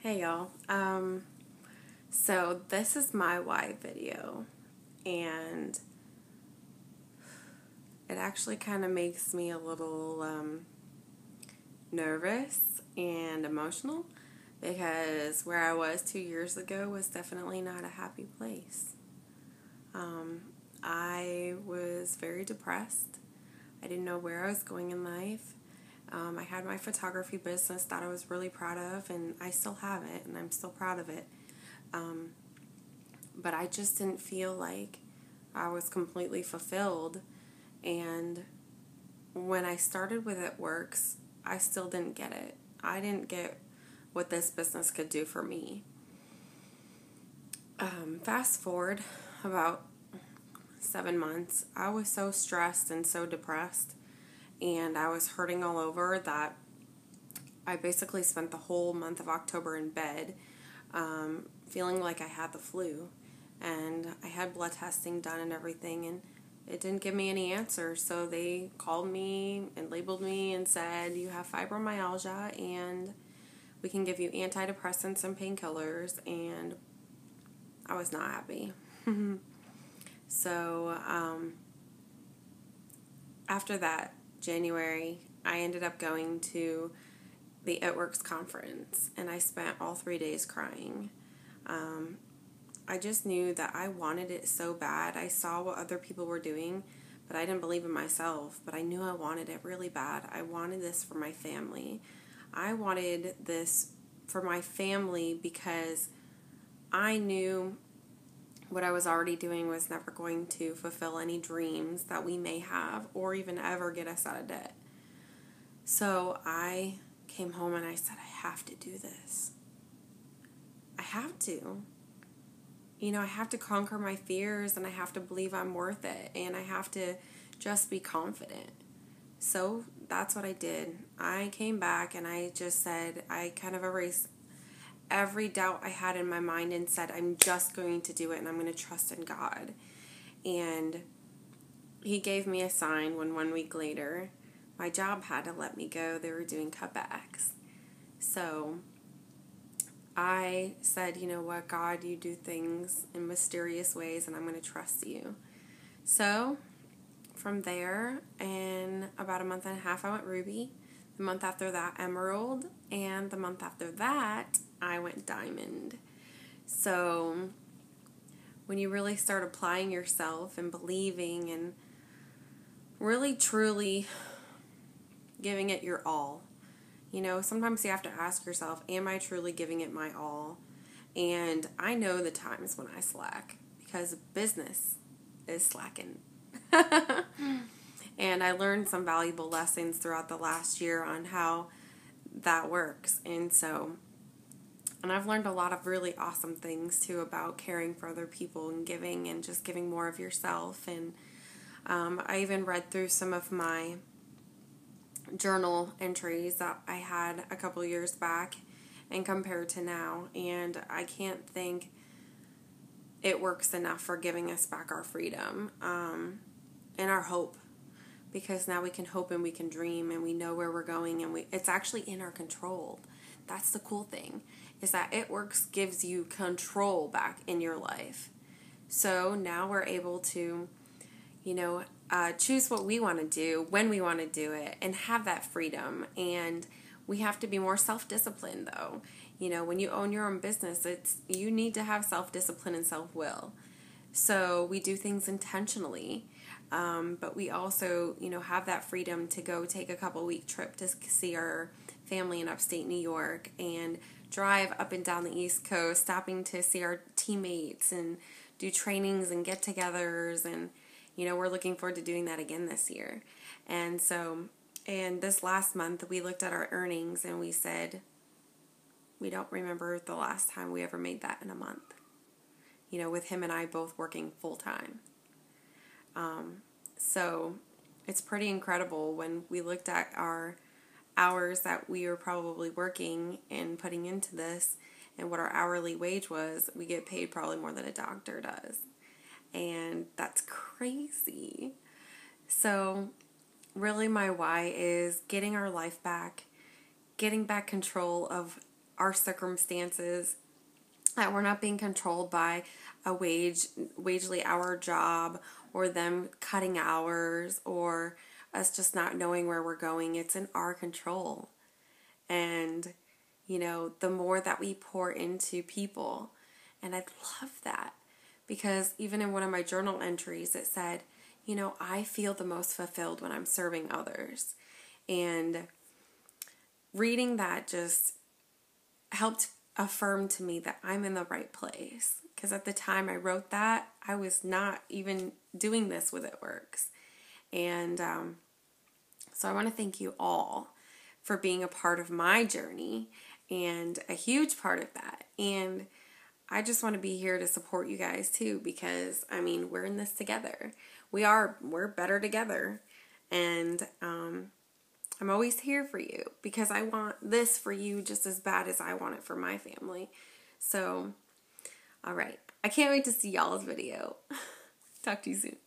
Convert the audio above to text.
Hey y'all. So this is my why video, and it actually kind of makes me a little nervous and emotional because where I was 2 years ago was definitely not a happy place. I was very depressed. I didn't know where I was going in life. I had my photography business that I was really proud of, and I still have it, and I'm still proud of it. But I just didn't feel like I was completely fulfilled. And when I started with It Works, I still didn't get it. I didn't get what this business could do for me. Fast forward about 7 months, I was so stressed and so depressed, and I was hurting all over that I basically spent the whole month of October in bed, feeling like I had the flu. And I had blood testing done and everything, and it didn't give me any answers. So they called me and labeled me and said, you have fibromyalgia, and we can give you antidepressants and painkillers. And I was not happy. So after that, January, I ended up going to the It Works conference, and I spent all 3 days crying. I just knew that I wanted it so bad. I saw what other people were doing, but I didn't believe in myself. But I knew I wanted it really bad. I wanted this for my family. I wanted this for my family because I knew what I was already doing was never going to fulfill any dreams that we may have or even ever get us out of debt. So I came home and I said, I have to do this. I have to. I have to conquer my fears, and I have to believe I'm worth it, and I have to just be confident. So that's what I did. I came back and I just said, I kind of erased every doubt I had in my mind and said, I'm just going to do it, and I'm going to trust in God. And He gave me a sign when 1 week later, my job had to let me go. They were doing cutbacks. So I said, you know what, God, you do things in mysterious ways, and I'm going to trust you. So from there, in about a month and a half, I went Ruby. The month after that, Emerald. And the month after that, I went Diamond. So when you really start applying yourself and believing and really truly giving it your all, sometimes you have to ask yourself, am I truly giving it my all? And I know the times when I slack because business is slacking. And I learned some valuable lessons throughout the last year on how that works. And I've learned a lot of really awesome things too about caring for other people and giving and just giving more of yourself. And I even read through some of my journal entries that I had a couple years back and compared to now, and I can't thank It Works enough for giving us back our freedom and our hope, because now we can hope and we can dream and we know where we're going, and it's actually in our control. That's the cool thing, is that It Works gives you control back in your life. So now we're able to choose what we want to do, when we want to do it, and have that freedom. And we have to be more self-disciplined, though. When you own your own business, you need to have self-discipline and self-will. So we do things intentionally, but we also, have that freedom to go take a couple-week trip to see our family in upstate New York and drive up and down the East Coast, stopping to see our teammates and do trainings and get-togethers. And we're looking forward to doing that again this year. And this last month, we looked at our earnings and we said, we don't remember the last time we ever made that in a month. With him and I both working full time. So it's pretty incredible when we looked at our hours that we were probably working and putting into this and what our hourly wage was. We get paid probably more than a doctor does. And that's crazy. So really my why is getting our life back, getting back control of our circumstances, that we're not being controlled by a wagely hour job, or them cutting hours, or us just not knowing where we're going. It's in our control. And, the more that we pour into people, and I love that, because even in one of my journal entries, it said, I feel the most fulfilled when I'm serving others. And reading that just helped affirm to me that I'm in the right place. Because at the time I wrote that, I was not even doing this with It Works. And so I want to thank you all for being a part of my journey, and a huge part of that. And I just want to be here to support you guys too, because we're in this together. We're better together. And I'm always here for you, because I want this for you just as bad as I want it for my family. So, all right. I can't wait to see y'all's video. Talk to you soon.